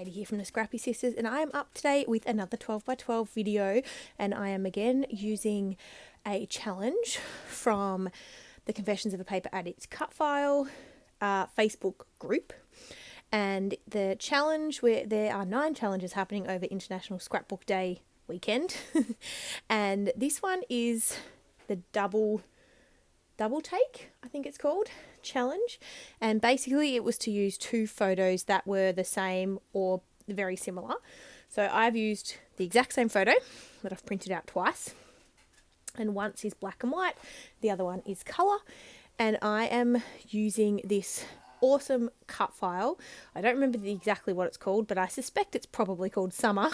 Katie here from the Scrappy Sisters, and I am up today with another 12x12 video, and I am again using a challenge from the Confessions of a Paper Addict cut file Facebook group. And the challenge, where there are 9 challenges happening over International Scrapbook Day weekend, and this one is the double take, I think it's called, challenge. And basically it was to use 2 photos that were the same or very similar. So I've used the exact same photo that I've printed out twice, and once is black and white, the other one is colour, and I am using this awesome cut file. I don't remember exactly what it's called, but I suspect it's probably called Summer.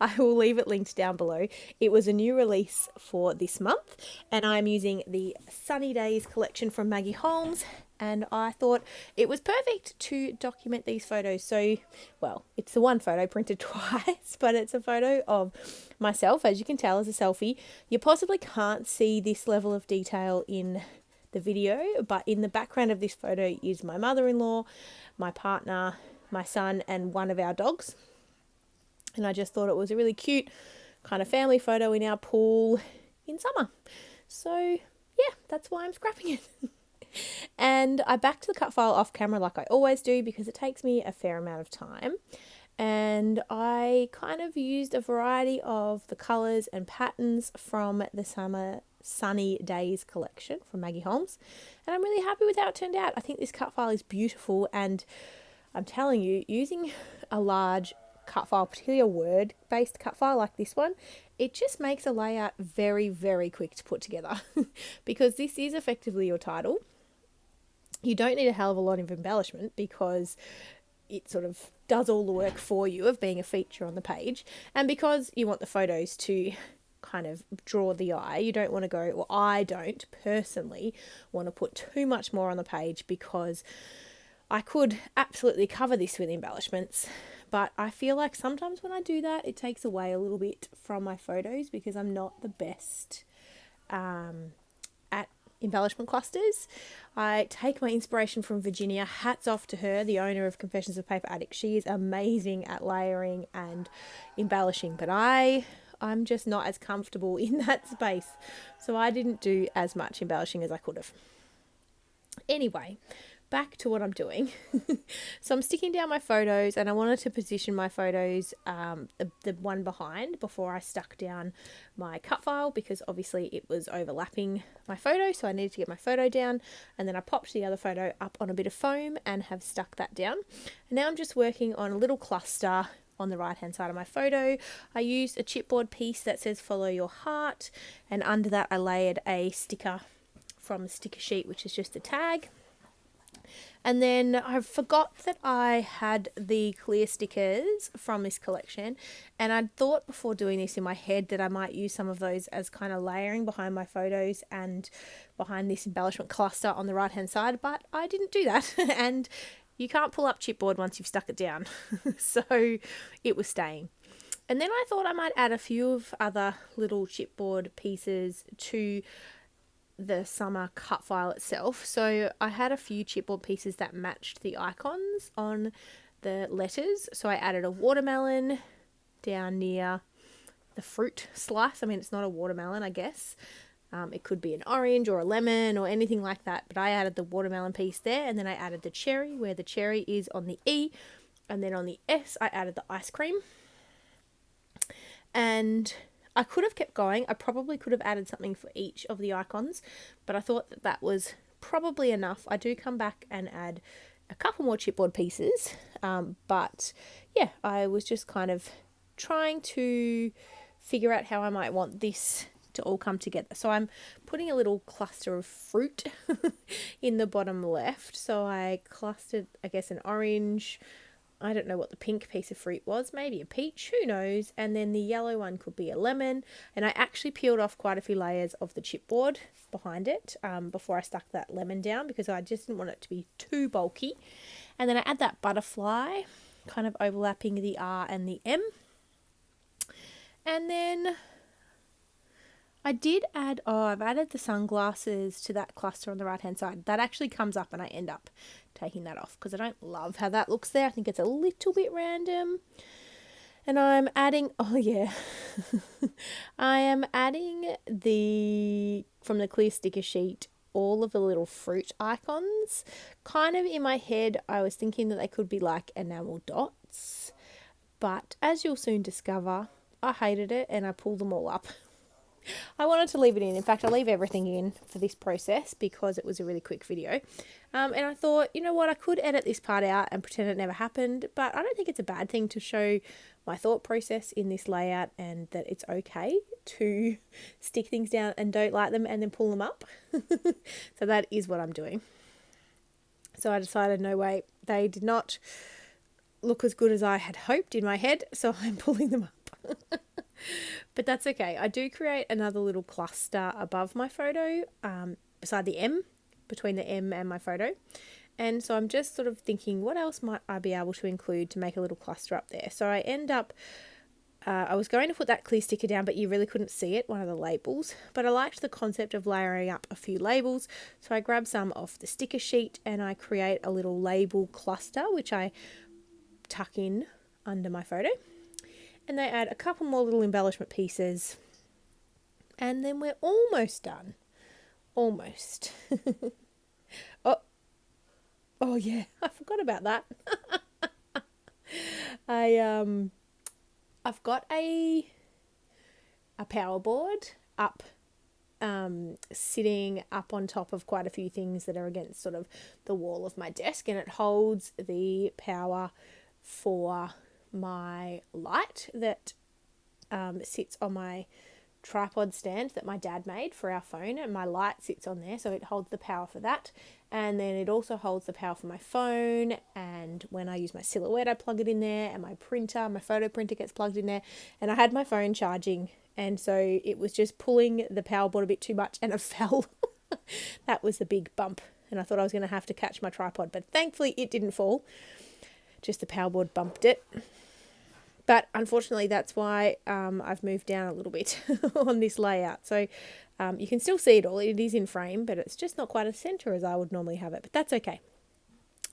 I will leave it linked down below. It was a new release for this month, and I'm using the Sunny Days collection from Maggie Holmes, and I thought it was perfect to document these photos. So, well, it's the one photo printed twice, but it's a photo of myself, as you can tell, as a selfie. You possibly can't see this level of detail in the video, but in the background of this photo is my mother-in-law, my partner, my son, and one of our dogs. And I just thought it was a really cute kind of family photo in our pool in summer. So yeah, that's why I'm scrapping it. And I backed the cut file off camera like I always do, because it takes me a fair amount of time. And I kind of used a variety of the colours and patterns from the Sunny Days collection from Maggie Holmes, and I'm really happy with how it turned out. I think this cut file is beautiful, and I'm telling you, using a large cut file, particularly a word-based cut file like this one, it just makes a layout very, very quick to put together. Because this is effectively your title. You don't need a hell of a lot of embellishment, because it sort of does all the work for you of being a feature on the page, and because you want the photos to kind of draw the eye, you don't want to go, or I don't personally want to put too much more on the page, because I could absolutely cover this with embellishments, but I feel like sometimes when I do that, it takes away a little bit from my photos, because I'm not the best at embellishment clusters. I take my inspiration from Virginia. Hats off to her, the owner of Confessions of Paper Addict. She is amazing at layering and embellishing, but I'm just not as comfortable in that space, so I didn't do as much embellishing as I could have. Anyway, back to what I'm doing. So I'm sticking down my photos, and I wanted to position my photos, the one behind, before I stuck down my cut file, because obviously it was overlapping my photo, so I needed to get my photo down, and then I popped the other photo up on a bit of foam and have stuck that down. And now I'm just working on a little cluster on the right hand side of my photo. I used a chipboard piece that says "Follow Your Heart," and under that I layered a sticker from the sticker sheet, which is just a tag. And then I forgot that I had the clear stickers from this collection, and I'd thought before doing this in my head that I might use some of those as kind of layering behind my photos and behind this embellishment cluster on the right hand side, but I didn't do that. And you can't pull up chipboard once you've stuck it down. So it was staying. And then I thought I might add a few of other little chipboard pieces to the summer cut file itself. So I had a few chipboard pieces that matched the icons on the letters. So I added a watermelon down near the fruit slice. I mean, it's not a watermelon, I guess. It could be an orange or a lemon or anything like that, but I added the watermelon piece there, and then I added the cherry where the cherry is on the E, and then on the S I added the ice cream. And I could have kept going. I probably could have added something for each of the icons, but I thought that that was probably enough. I do come back and add a couple more chipboard pieces, but yeah, I was just kind of trying to figure out how I might want this to all come together. So I'm putting a little cluster of fruit in the bottom left. So I clustered, I guess, an orange. I don't know what the pink piece of fruit was, maybe a peach, who knows, and then the yellow one could be a lemon. And I actually peeled off quite a few layers of the chipboard behind it before I stuck that lemon down, because I just didn't want it to be too bulky. And then I add that butterfly kind of overlapping the R and the M, and then I did add, I've added the sunglasses to that cluster on the right hand side. That actually comes up and I end up taking that off because I don't love how that looks there. I think it's a little bit random. And I'm adding, oh yeah, I am adding from the clear sticker sheet, all of the little fruit icons. Kind of in my head, I was thinking that they could be like enamel dots. But as you'll soon discover, I hated it and I pulled them all up. I wanted to leave it in. In fact, I leave everything in for this process because it was a really quick video. And I thought, you know what, I could edit this part out and pretend it never happened, but I don't think it's a bad thing to show my thought process in this layout and that it's okay to stick things down and don't like them and then pull them up. So that is what I'm doing. So I decided, no way, they did not look as good as I had hoped in my head, so I'm pulling them up. But that's okay. I do create another little cluster above my photo, beside the M, between the M and my photo. And so I'm just sort of thinking, what else might I be able to include to make a little cluster up there? So I end up, I was going to put that clear sticker down, but you really couldn't see it, one of the labels. But I liked the concept of layering up a few labels. So I grab some off the sticker sheet and I create a little label cluster, which I tuck in under my photo. And they add a couple more little embellishment pieces. And then we're almost done. Almost. Oh yeah, I forgot about that. I've got a power board up, sitting up on top of quite a few things that are against sort of the wall of my desk, and it holds the power for my light that sits on my tripod stand that my dad made for our phone, and my light sits on there, so it holds the power for that. And then it also holds the power for my phone, and when I use my silhouette I plug it in there, and my photo printer gets plugged in there. And I had my phone charging, and so it was just pulling the power board a bit too much and it fell. That was the big bump, and I thought I was going to have to catch my tripod, but thankfully it didn't fall, just the power board bumped it. But unfortunately, that's why I've moved down a little bit on this layout. So you can still see it all. It is in frame, but it's just not quite as center as I would normally have it. But that's okay.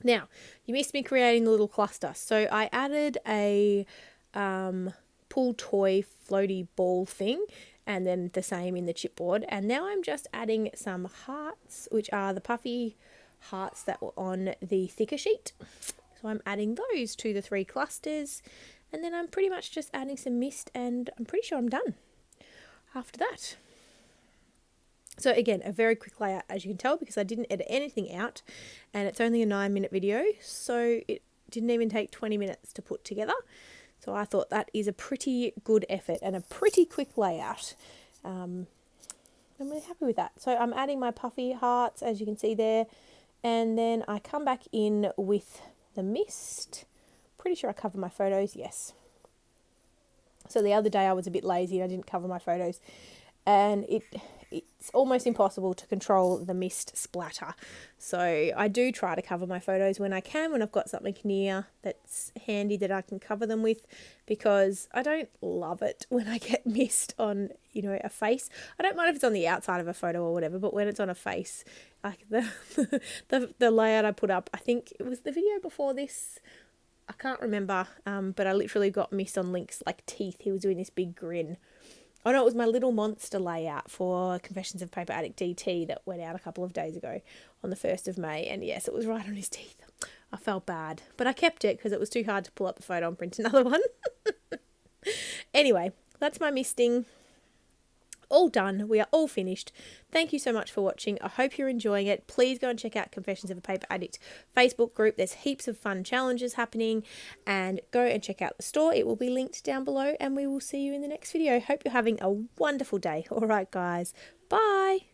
Now, you missed me creating the little cluster. So I added a pull toy floaty ball thing, and then the same in the chipboard. And now I'm just adding some hearts, which are the puffy hearts that were on the thicker sheet. So I'm adding those to the 3 clusters. And then I'm pretty much just adding some mist, and I'm pretty sure I'm done after that. So again, a very quick layout, as you can tell, because I didn't edit anything out, and it's only a 9-minute video, so it didn't even take 20 minutes to put together. So I thought that is a pretty good effort and a pretty quick layout. I'm really happy with that. So I'm adding my puffy hearts, as you can see there, and then I come back in with the mist. Pretty sure I covered my photos, yes. So the other day I was a bit lazy and I didn't cover my photos, and it's almost impossible to control the mist splatter. So I do try to cover my photos when I can, when I've got something near that's handy that I can cover them with, because I don't love it when I get mist on, a face. I don't mind if it's on the outside of a photo or whatever, but when it's on a face, like the layout I put up, I think it was the video before this, I can't remember, but I literally got mist on Link's teeth. He was doing this big grin. Oh no, it was my little monster layout for Confessions of Paper Addict DT that went out a couple of days ago on the 1st of May. And yes, it was right on his teeth. I felt bad, but I kept it because it was too hard to pull up the photo and print another one. Anyway, that's my misting. All done. We are all finished. Thank you so much for watching. I hope you're enjoying it. Please go and check out Confessions of a Paper Addict Facebook group. There's heaps of fun challenges happening, and go and check out the store. It will be linked down below, and we will see you in the next video. Hope you're having a wonderful day. All right, guys. Bye.